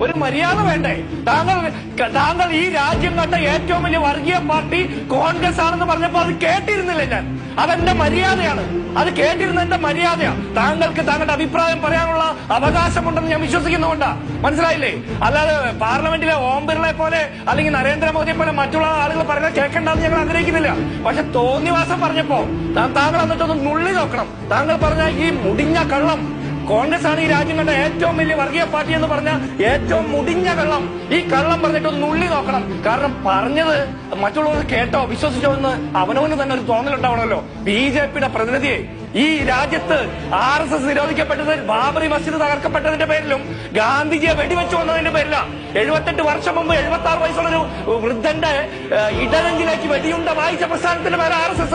ഒരു മര്യാദ വേണ്ടേ? താങ്കൾ ഈ രാജ്യം കണ്ട ഏറ്റവും വലിയ വർഗീയ പാർട്ടി കോൺഗ്രസ് ആണെന്ന് പറഞ്ഞപ്പോ അത് കേട്ടിരുന്നില്ല ഞാൻ. അതെന്റെ മര്യാദയാണ്, അത് കേട്ടിരുന്ന എന്റെ മര്യാദയാണ്. താങ്കൾക്ക് താങ്കളുടെ അഭിപ്രായം പറയാനുള്ള അവകാശമുണ്ടെന്ന് ഞാൻ വിശ്വസിക്കുന്നുകൊണ്ടാ. മനസ്സിലായില്ലേ? അല്ലാതെ പാർലമെന്റിലെ ഓം ബിർളയെ പോലെ അല്ലെങ്കിൽ നരേന്ദ്രമോദിയെ പോലെ മറ്റുള്ള ആളുകൾ പറയുന്നത് കേൾക്കണ്ടെന്ന് ഞങ്ങൾ ആഗ്രഹിക്കുന്നില്ല. പക്ഷെ തോന്നിവാസം പറഞ്ഞപ്പോ താങ്കൾ എന്നിട്ടൊന്ന് നുള്ളി നോക്കണം. താങ്കൾ പറഞ്ഞ ഈ മുടിഞ്ഞ കള്ളം, കോൺഗ്രസ് ആണ് ഈ രാജ്യം കണ്ട ഏറ്റവും വലിയ വർഗീയ പാർട്ടി എന്ന് പറഞ്ഞ ഏറ്റവും മുടിഞ്ഞ കള്ളം, ഈ കള്ളം പറഞ്ഞിട്ട് ഒന്ന് നുള്ളി നോക്കണം. കാരണം പറഞ്ഞത് മറ്റുള്ളവർ കേട്ടോ വിശ്വസിച്ചോ എന്ന് അവനവന് തന്നെ ഒരു തോന്നലുണ്ടാവണമല്ലോ. BJPയുടെ പ്രതിനിധിയെ ഈ രാജ്യത്ത് RSS നിരോധിക്കപ്പെട്ടത് ബാബറി മസ്ജിദ് തകർക്കപ്പെട്ടതിന്റെ പേരിലും ഗാന്ധിജിയെ വെടിവെച്ചു വന്നതിന്റെ പേരിലാണ്. 78 വർഷം മുമ്പ് 76 വയസ്സുള്ളൊരു വൃദ്ധന്റെ ഇടനെഞ്ചിലേക്ക് വെടിയുണ്ട വായിച്ച പ്രസ്ഥാനത്തിന്റെ പേര് RSS.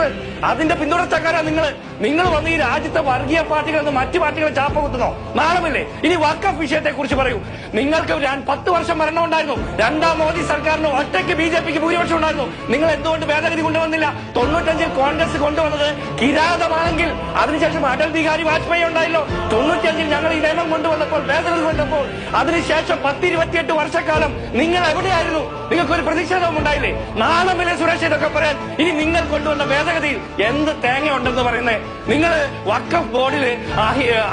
അതിന്റെ പിന്തുടർച്ചക്കാരാ നിങ്ങൾ വന്ന് ഈ രാജ്യത്തെ വർഗീയ പാർട്ടികളിൽ നിന്ന് മറ്റു പാർട്ടികളെ ചാപ്പകുത്തുന്നോ? നാളമില്ലേ? ഇനി വഖഫ് വിഷയത്തെ കുറിച്ച് പറയൂ. നിങ്ങൾക്ക് 10 വർഷം ഭരണം ഉണ്ടായിരുന്നു. രണ്ടാം മോദി സർക്കാരിന് ഒറ്റയ്ക്ക് BJPക്ക് ഭൂരിപക്ഷം ഉണ്ടായിരുന്നു. നിങ്ങൾ എന്തുകൊണ്ട് ഭേദഗതി കൊണ്ടുവന്നില്ല? 95 കോൺഗ്രസ് കൊണ്ടുവന്നത് കിരാതമാണെങ്കിൽ അതിനുശേഷം അടൽ ബിഹാരി വാജ്പേയി ഉണ്ടായല്ലോ. 95 ഞങ്ങൾ ഈ നിയമം കൊണ്ടുവന്നപ്പോൾ, ഭേദഗതി കൊണ്ടപ്പോൾ, അതിനുശേഷം 10-28 വർഷക്കാലം നിങ്ങൾ എവിടെയായിരുന്നു? നിങ്ങൾക്കൊരു പ്രതിഷേധവും ഉണ്ടായില്ലേ? നാളമില്ലേ സുരേഷ് ഇതൊക്കെ പറയാൻ? ഇനി നിങ്ങൾ കൊണ്ടുവന്ന ഭേദഗതിയിൽ എന്ത് തേങ്ങ ഉണ്ടെന്ന് പറയുന്നത്? നിങ്ങൾ വഖഫ് ബോർഡിൽ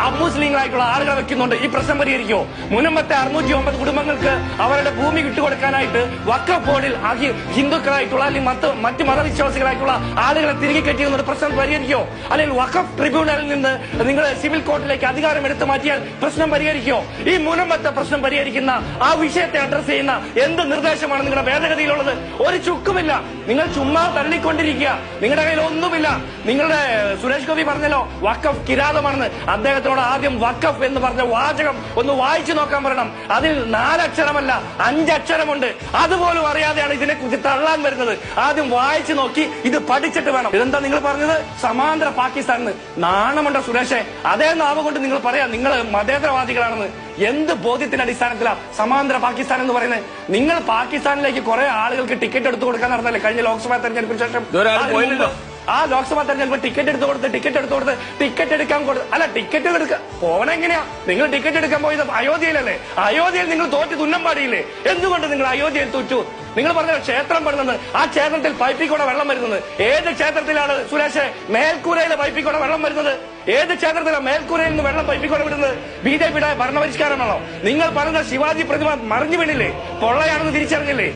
അമുസ്ലിങ്ങളായിട്ടുള്ള ആളുകളെ വെക്കുന്നുണ്ട്. ഈ പ്രശ്നം പരിഹരിക്കുമോ? മുൻപത്തെ 609 കുടുംബങ്ങൾക്ക് അവരുടെ ഭൂമി വിട്ടുകൊടുക്കാനായിട്ട് വഖഫ് ബോർഡിൽ ഹിന്ദുക്കളായിട്ടുള്ള അല്ലെങ്കിൽ മറ്റ് മതവിശ്വാസികളായിട്ടുള്ള ആളുകളെ തിരികെ കെട്ടിയിരുന്ന പ്രശ്നം പരിഹരിക്കുമോ? അല്ലെങ്കിൽ വഖഫ് ട്രിബ്യൂണലിൽ നിന്ന് നിങ്ങൾ സിവിൽ കോർട്ടിലേക്ക് അധികാരം എടുത്തു മാറ്റിയാൽ പ്രശ്നം പരിഹരിക്കുമോ? ഈ മുൻപത്തെ പ്രശ്നം പരിഹരിക്കുന്ന ആ വിഷയത്തെ അഡ്രസ് ചെയ്യുന്ന എന്ത് നിർദ്ദേശമാണ് നിങ്ങളുടെ ഭേദഗതിയിലുള്ളത്? ഒരു ചുക്കുമില്ല. നിങ്ങൾ ചുമ്മാ തള്ളിക്കൊണ്ടിരിക്കുക. നിങ്ങളുടെ കയ്യിൽ ഒന്നുമില്ല. നിങ്ങളുടെ സുരേഷ് ഗോപി പറഞ്ഞല്ലോ വഖഫ് കിരാതമാണെന്ന്. അദ്ദേഹത്തിനോട് ആദ്യം വഖഫ് എന്ന് പറഞ്ഞ വാചകം ഒന്ന് വായിച്ചു നോക്കാൻ പറയണം. അതിൽ 4 അക്ഷരമല്ല 5 അക്ഷരമുണ്ട്. അതുപോലും അറിയാതെയാണ് ഇതിനെക്കുറിച്ച് തള്ളാൻ വരുന്നത്. ആദ്യം വായിച്ചു നോക്കി ഇത് പഠിച്ചിട്ട് വേണം. ഇതെന്താ നിങ്ങൾ പറഞ്ഞത്? സമാന്തര പാകിസ്ഥാൻ. നാണമുണ്ടോ സുരേഷേ? അതേ നാമം കൊണ്ട് നിങ്ങൾ പറയാം നിങ്ങൾ മതേതരവാദികളാണെന്ന്. എന്ത് ബോധ്യത്തിന്റെ അടിസ്ഥാനത്തിലാണ് സമാന്തര പാകിസ്ഥാൻ എന്ന് പറയുന്നത്? നിങ്ങൾ പാകിസ്ഥാനിലേക്ക് കുറെ ആളുകൾക്ക് ടിക്കറ്റ് എടുത്തു കൊടുക്കാൻ നടന്നല്ലേ കഴിഞ്ഞ ലോക്സഭാ തെരഞ്ഞെടുപ്പിന് ശേഷം? ആ ലോക്സഭാ തെരഞ്ഞെടുപ്പ് ടിക്കറ്റ് എടുത്തു കൊടുത്ത് ടിക്കറ്റ് എടുക്കാൻ അല്ല ടിക്കറ്റ് പോകണം എങ്ങനെയാ? നിങ്ങൾ ടിക്കറ്റ് എടുക്കാൻ പോയത് അയോധ്യയിലല്ലേ? അയോധ്യയിൽ നിങ്ങൾ തോറ്റ് തുന്നം പാടിയില്ലേ? എന്തുകൊണ്ട് നിങ്ങൾ അയോധ്യയിൽ തോറ്റു? നിങ്ങൾ പറഞ്ഞ ക്ഷേത്രം പണിതെന്ന്, ആ ക്ഷേത്രത്തിൽ പൈപ്പിൽ കൂടെ വെള്ളം വരുന്നത് ഏത് ക്ഷേത്രത്തിലാണ് സുരേഷ്? മേൽക്കൂരയിലെ പൈപ്പിൽ കൂടെ വെള്ളം വരുന്നത് ഏത് ക്ഷേത്രത്തിലാണ്? മേൽക്കൂരയിൽ നിന്ന് വെള്ളം പൈപ്പിൽ കൂടെ വിടുന്നത് BJPയുടെ ഭരണപരിഷ്കാരമാണോ? നിങ്ങൾ പറഞ്ഞ ശിവാജി പ്രതിമ മറിഞ്ഞു വീണില്ലേ? പൊള്ളയാണെന്ന് തിരിച്ചറിഞ്ഞില്ലേ?